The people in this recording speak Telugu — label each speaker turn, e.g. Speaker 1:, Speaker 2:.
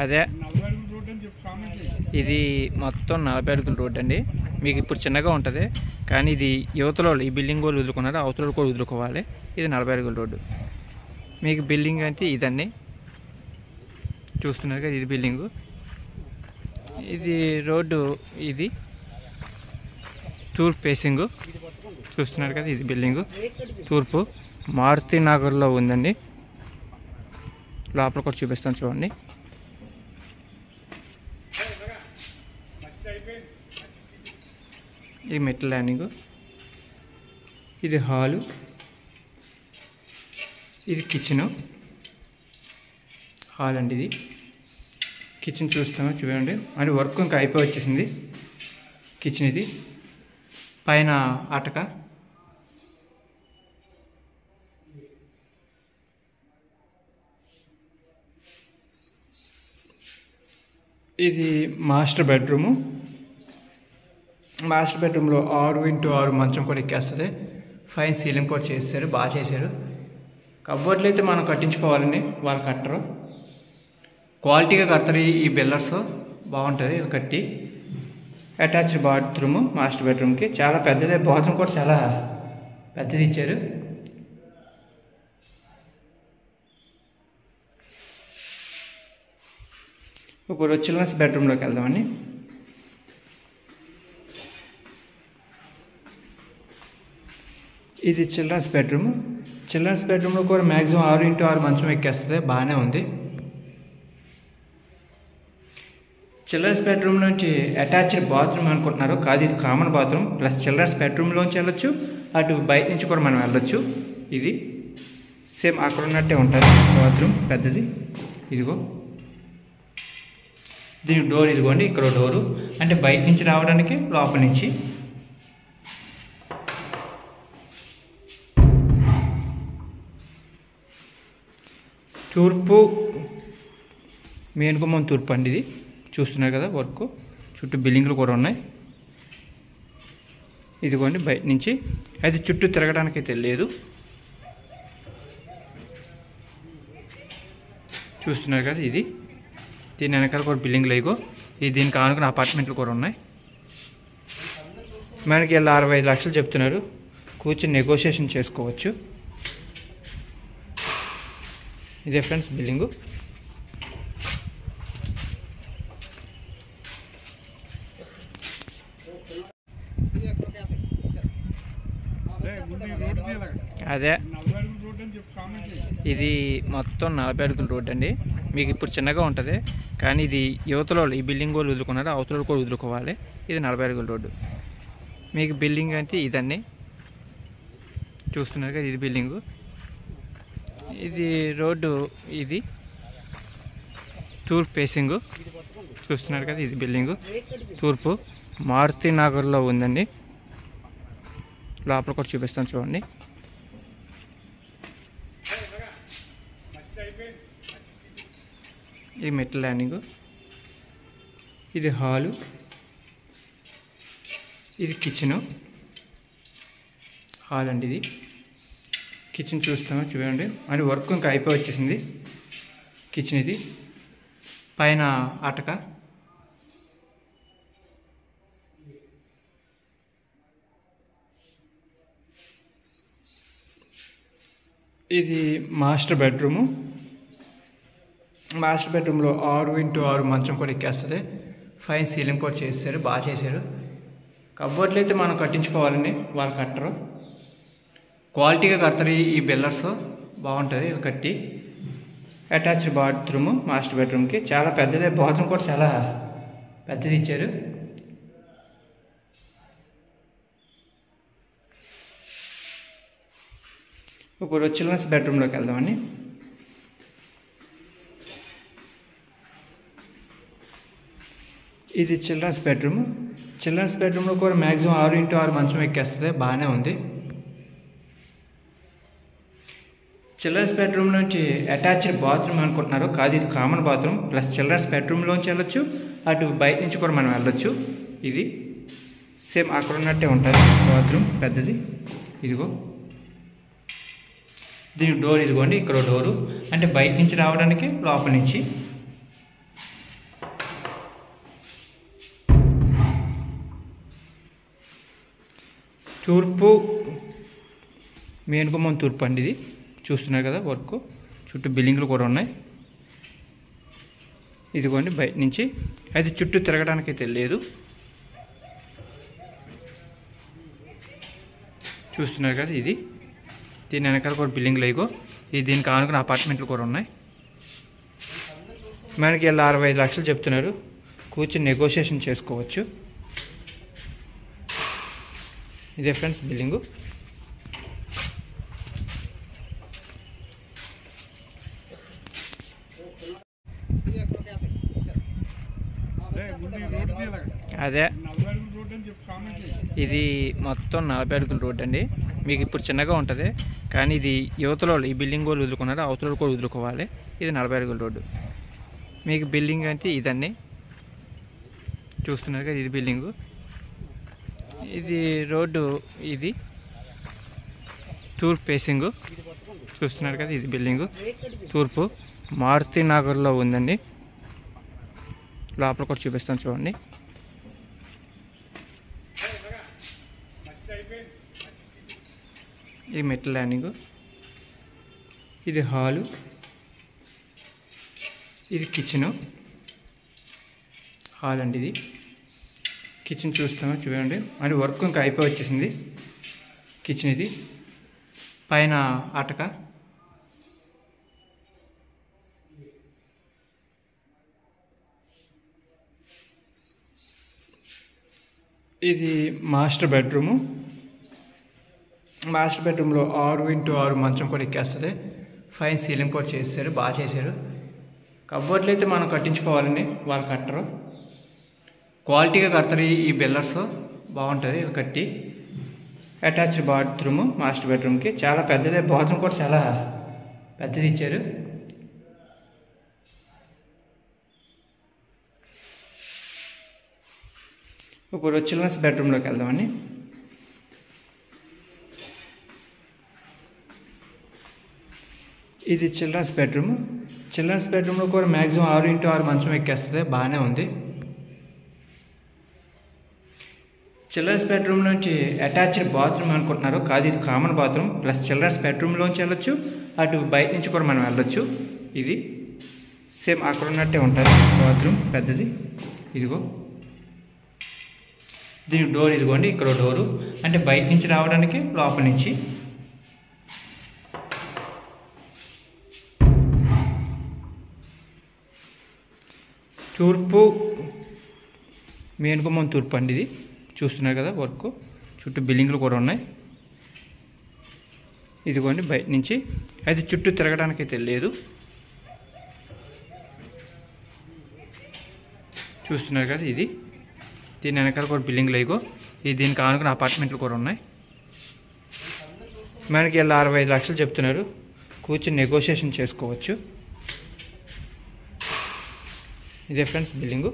Speaker 1: అదే ఇది మొత్తం 40 అడుగుల రోడ్ అండి. మీకు ఇప్పుడు చిన్నగా ఉంటుంది, కానీ ఇది యువతలో ఈ బిల్డింగ్ వాళ్ళు వదులుకున్నారు, అవతల కూడా వదులుకోవాలి. ఇది 40 అడుగుల రోడ్డు. మీకు బిల్డింగ్ అంటే ఇదండి, చూస్తున్నారు కదా, ఇది బిల్డింగు. ఇది రోడ్డు, ఇది తూర్పు ఫేసింగు, చూస్తున్నారు కదా, ఇది బిల్డింగు తూర్పు. మారుతి నగర్లో ఉందండి. లోపల కూడా చూపిస్తాను చూడండి. ఇది మెట్ల ల్యాండింగు, ఇది హాలు, ఇది కిచెను. హాల్ అండి, ఇది కిచెన్ చూస్తాము చూడండి. అంటే వర్క్ ఇంకా అయిపోయి వచ్చేసింది. కిచెన్ ఇది, పైన అటక, ఇది మాస్టర్ బెడ్రూము. మాస్టర్ బెడ్రూమ్లో 6x6 మంచం కూడా ఎక్కేస్తుంది. ఫైన్ సీలింగ్ కూడా చేశారు, బాగా చేశారు. కబోర్డ్లు అయితే మనం కట్టించుకోవాలండి, వాళ్ళు కట్టరు, క్వాలిటీగా కడతారు. ఈ బిల్లర్స్ బాగుంటుంది ఇది కట్టి. అటాచ్డ్ బాత్రూము మాస్టర్ బెడ్రూమ్కి, చాలా పెద్దదే. బాత్రూమ్ కూడా చాలా పెద్దది ఇచ్చారు. ఇప్పుడు చిల్డ్రన్స్ బెడ్రూమ్లోకి వెళ్దామండి. ఇది చిల్డ్రన్స్ బెడ్రూమ్. చిల్డ్రన్స్ బెడ్రూమ్లో కూడా మ్యాక్సిమం 6x6 మంచం ఎక్కేస్తుంది, బాగానే ఉంది. చిల్డ్రన్స్ బెడ్రూమ్ నుంచి అటాచ్డ్ బాత్రూమ్ అనుకుంటున్నారు, కాదు ఇది కామన్ బాత్రూమ్. ప్లస్ చిల్డ్రన్స్ బెడ్రూమ్లోంచి వెళ్ళొచ్చు, అటు బయట నుంచి కూడా మనం వెళ్ళొచ్చు. ఇది సేమ్ అక్కడ ఉన్నట్టే ఉంటుంది బాత్రూమ్, పెద్దది. ఇదిగో దీనికి డోర్, ఇదిగోండి ఇక్కడ డోరు, అంటే బయట నుంచి రావడానికి, లోపల నుంచి. తూర్పు, మెయిన్ గుమ్మం తూర్పు అండి. ఇది చూస్తున్నారు కదా, వర్క్ చుట్టూ బిల్డింగ్లు కూడా ఉన్నాయి. ఇదిగోండి బయట నుంచి. అయితే చుట్టూ తిరగడానికి అయితే లేదు, చూస్తున్నారు కదా. ఇది దీని వెనకాల కూడా బిల్డింగ్లు ఇగో. ఇది దీనికి ఆనుకున్న అపార్ట్మెంట్లు కూడా ఉన్నాయి. మనకి ఇలా 65 లక్షలు చెప్తున్నారు, కూర్చొని నెగోషియేషన్ చేసుకోవచ్చు. ఇదే ఫ్రెండ్స్ బిల్డింగు. అదే ఇది మొత్తం 40 అడుగుల రోడ్ అండి. మీకు ఇప్పుడు చిన్నగా ఉంటుంది, కానీ ఇది యువతలో ఈ బిల్డింగ్ వాళ్ళు వదులుకున్నారు, అవతల కూడా వదులుకోవాలి. ఇది 40 అడుగుల రోడ్డు. మీకు బిల్డింగ్ అంటే ఇదండి, చూస్తున్నారు కదా, ఇది బిల్డింగు. ఇది రోడ్డు, ఇది తూర్పు ఫేసింగు, చూస్తున్నారు కదా, ఇది బిల్డింగు తూర్పు. మారుతి నగర్లో ఉందండి. లోపల కూడా చూపిస్తాను చూడండి. ఇది మెట్ల ల్యాండింగు, ఇది హాలు, ఇది కిచెను. హాల్ అండి, ఇది కిచెన్ చూస్తాము చూడండి. అంటే వర్క్ ఇంకా అయిపోయి వచ్చేసింది. కిచెన్ ఇది, పైన అటక, ఇది మాస్టర్ బెడ్రూము. మాస్టర్ బెడ్రూమ్లో 6x6 మంచం కూడా ఎక్కేస్తుంది. ఫైన్ సీలింగ్ కూడా చేశారు, బాగా చేశారు. కబోర్డ్లు అయితే మనం కట్టించుకోవాలండి, వాళ్ళు కట్టరు, క్వాలిటీగా కడతారు. ఈ బిల్లర్స్ బాగుంటుంది ఇది కట్టి. అటాచ్డ్ బాత్రూము మాస్టర్ బెడ్రూమ్కి, చాలా పెద్దదే. బాత్రూమ్ కూడా చాలా పెద్దది ఇచ్చారు. ఇప్పుడు చిల్డ్రన్స్ బెడ్రూమ్లోకి వెళ్దామండి. ఇది చిల్డ్రన్స్ బెడ్రూమ్. చిల్డ్రన్స్ బెడ్రూమ్లో కూడా మ్యాక్సిమం 6x6 మంచం ఎక్కేస్తుంది, బాగానే ఉంది. చిల్డ్రన్స్ బెడ్రూమ్ నుంచి అటాచ్డ్ బాత్రూమ్ అనుకుంటున్నారు, కాదు ఇది కామన్ బాత్రూమ్. ప్లస్ చిల్డ్రన్స్ బెడ్రూమ్లోంచి వెళ్ళొచ్చు, అటు బయట నుంచి కూడా మనం వెళ్ళొచ్చు. ఇది సేమ్ అక్కడ ఉన్నట్టే ఉంటుంది బాత్రూమ్, పెద్దది. ఇదిగో దీని డోర్ ఇదిగోండి, ఇక్కడ డోరు అంటే బయట నుంచి రావడానికి, లోపల నుంచి. తూర్పు మెయిన్ గుమ్మం తూర్పు అండి. ఇది చూస్తున్నారు కదా వర్క్, చుట్టూ బిల్డింగ్లు కూడా ఉన్నాయి. ఇదిగోండి బయట నుంచి. అయితే చుట్టూ తిరగడానికి అయితే లేదు. చూస్తున్నారు కదా ఇది. దీని వెనకాల కూడా బిల్డింగ్లు ఇగో. ఇది దీనికి ఆనుకున్న అపార్ట్మెంట్లు కూడా ఉన్నాయి. మనకి ఇలా 65 లక్షలు చెప్తున్నారు. కూర్చొని నెగోషియేషన్ చేసుకోవచ్చు. ఇదే ఫ్రెండ్స్ బిల్డింగు. అదే ఇది మొత్తం 40 అడుగుల రోడ్ అండి. మీకు ఇప్పుడు చిన్నగా ఉంటుంది, కానీ ఇది యువతలో ఈ బిల్డింగ్ వాళ్ళు వదులుకున్నారు, అవతల కూడా వదులుకోవాలి. ఇది 40 అడుగుల రోడ్డు. మీకు బిల్డింగ్ అంటే ఇదండి, చూస్తున్నారు కదా ఇది బిల్డింగు. ఇది రోడ్డు, ఇది తూర్పు ఫేసింగు. చూస్తున్నారు కదా ఇది బిల్డింగు తూర్పు. మారుతి నగర్లో ఉందండి. లోపల కూడా చూపిస్తాను చూడండి. ఇది మెట్ల ల్యాండింగు, ఇది హాలు, ఇది కిచెను. హాల్ అండి ఇది. కిచెన్ చూస్తాము చూడండి, అంటే వర్క్ ఇంకా అయిపోయి వచ్చేసింది. కిచెన్ ఇది, పైన అటక. ఇది మాస్టర్ బెడ్రూము. మాస్టర్ బెడ్రూమ్లో 6x6 మంచం కూడా ఎక్కేస్తుంది. ఫైన్ సీలింగ్ కూడా చేశారు, బాగా చేశారు. కబోర్డ్లు అయితే మనం కట్టించుకోవాలండి, వాళ్ళు కట్టరు. క్వాలిటీగా కడతారు ఈ బిల్డర్స్, బాగుంటుంది కట్టి. అటాచ్డ్ బాత్రూము మాస్టర్ బెడ్రూమ్కి, చాలా పెద్దదే. బాత్రూమ్ కూడా చాలా పెద్దది ఇచ్చారు. ఇప్పుడు చిల్డ్రన్స్ బెడ్రూమ్లోకి వెళ్దామండి. ఇది చిల్డ్రన్స్ బెడ్రూమ్. చిల్డ్రన్స్ బెడ్రూమ్లో కూడా మ్యాక్సిమం 6x6 మంచం ఎక్కేస్తుంది, బాగానే ఉంది. చిల్డ్రన్స్ బెడ్రూమ్ నుంచి అటాచ్డ్ బాత్రూమ్ అనుకుంటున్నారు, కాదు ఇది కామన్ బాత్రూమ్. ప్లస్ చిల్డ్రన్స్ బెడ్రూమ్లోంచి వెళ్ళొచ్చు, అటు బయట నుంచి కూడా మనం వెళ్ళొచ్చు. ఇది సేమ్ అక్కడ ఉన్నట్టే ఉంటుంది బాత్రూమ్, పెద్దది. ఇదిగో దీని డోర్ ఇదిగోండి, ఇక్కడ డోరు అంటే బయట నుంచి రావడానికి, లోపల నుంచి. తూర్పు మెయిన్ గుమ్మం తూర్పు అండి. ఇది చూస్తున్నారు కదా వర్క్, చుట్టూ బిల్డింగ్లు కూడా ఉన్నాయి. ఇదిగోండి బయట నుంచి. అయితే చుట్టూ తిరగడానికి అయితే లేదు. చూస్తున్నారు కదా ఇది. దీని వెనకాల కూడా బిల్డింగ్లు ఇగో. ఇది దీనికి ఆనుకున్న అపార్ట్మెంట్లు కూడా ఉన్నాయి. మనకి ఇలా 65 లక్షలు చెప్తున్నారు. కూర్చొని నెగోషియేషన్ చేసుకోవచ్చు. ఇదే ఫ్రెండ్స్ బిల్డింగు.